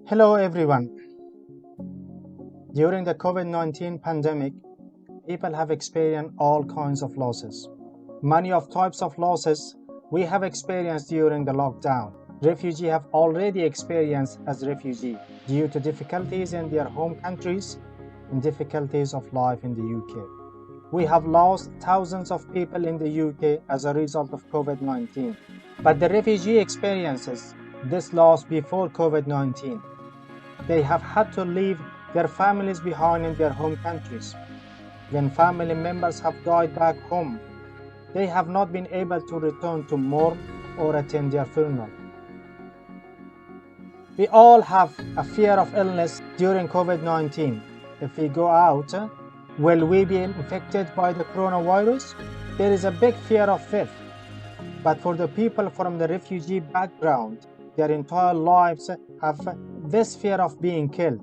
Hello everyone. During the COVID-19 pandemic, people have experienced all kinds of losses. Many of types of losses we have experienced during the lockdown. Refugees have already experienced as refugees due to difficulties in their home countries and difficulties of life in the UK. We have lost thousands of people in the UK as a result of COVID-19. But the refugee experiences this loss before COVID-19. They have had to leave their families behind in their home countries. When family members have died back home, they have not been able to return to mourn or attend their funeral. We all have a fear of illness during COVID-19. If we go out, will we be infected by the coronavirus? There is a big fear of death. But for the people from the refugee background, their entire lives have this fear of being killed.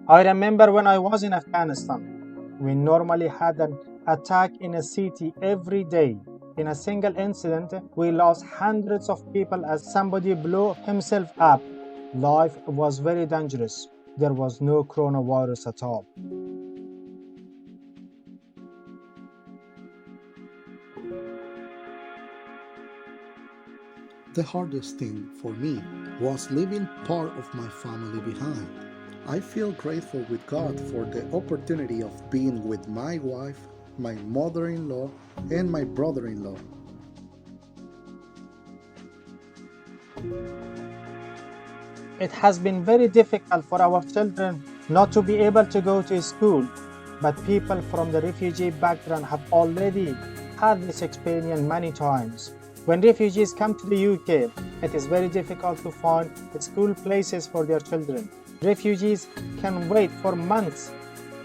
I remember when I was in Afghanistan, we normally had an attack in a city every day. In a single incident, we lost hundreds of people as somebody blew himself up. Life was very dangerous. There was no coronavirus at all. The hardest thing for me was leaving part of my family behind. I feel grateful with God for the opportunity of being with my wife, my mother-in-law, and my brother-in-law. It has been very difficult for our children not to be able to go to school, but people from the refugee background have already had this experience many times. When refugees come to the UK, it is very difficult to find school places for their children. Refugees can wait for months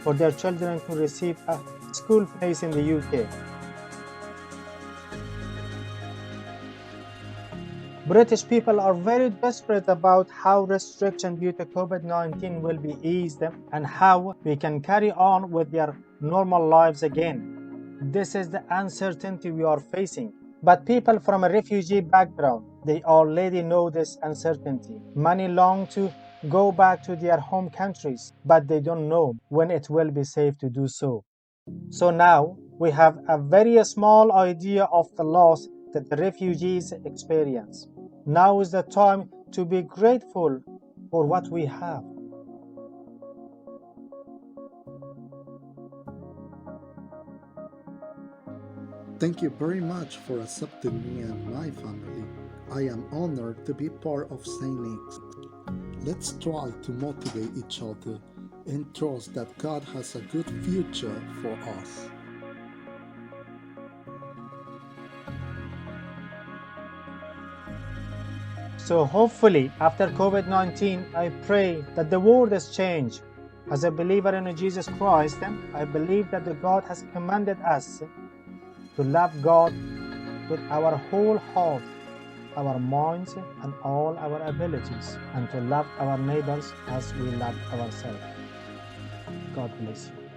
for their children to receive a school place in the UK. British people are very desperate about how restrictions due to COVID-19 will be eased and how we can carry on with their normal lives again. This is the uncertainty we are facing. But people from a refugee background, they already know this uncertainty. Many long to go back to their home countries, but they don't know when it will be safe to do so. So now we have a very small idea of the loss that the refugees experience. Now is the time to be grateful for what we have. Thank you very much for accepting me and my family. I am honored to be part of St. Nick's. Let's try to motivate each other and trust that God has a good future for us. So hopefully after COVID-19, I pray that the world has changed. As a believer in Jesus Christ, I believe that the God has commanded us to love God with our whole heart, our minds, and all our abilities, and to love our neighbors as we love ourselves. God bless you.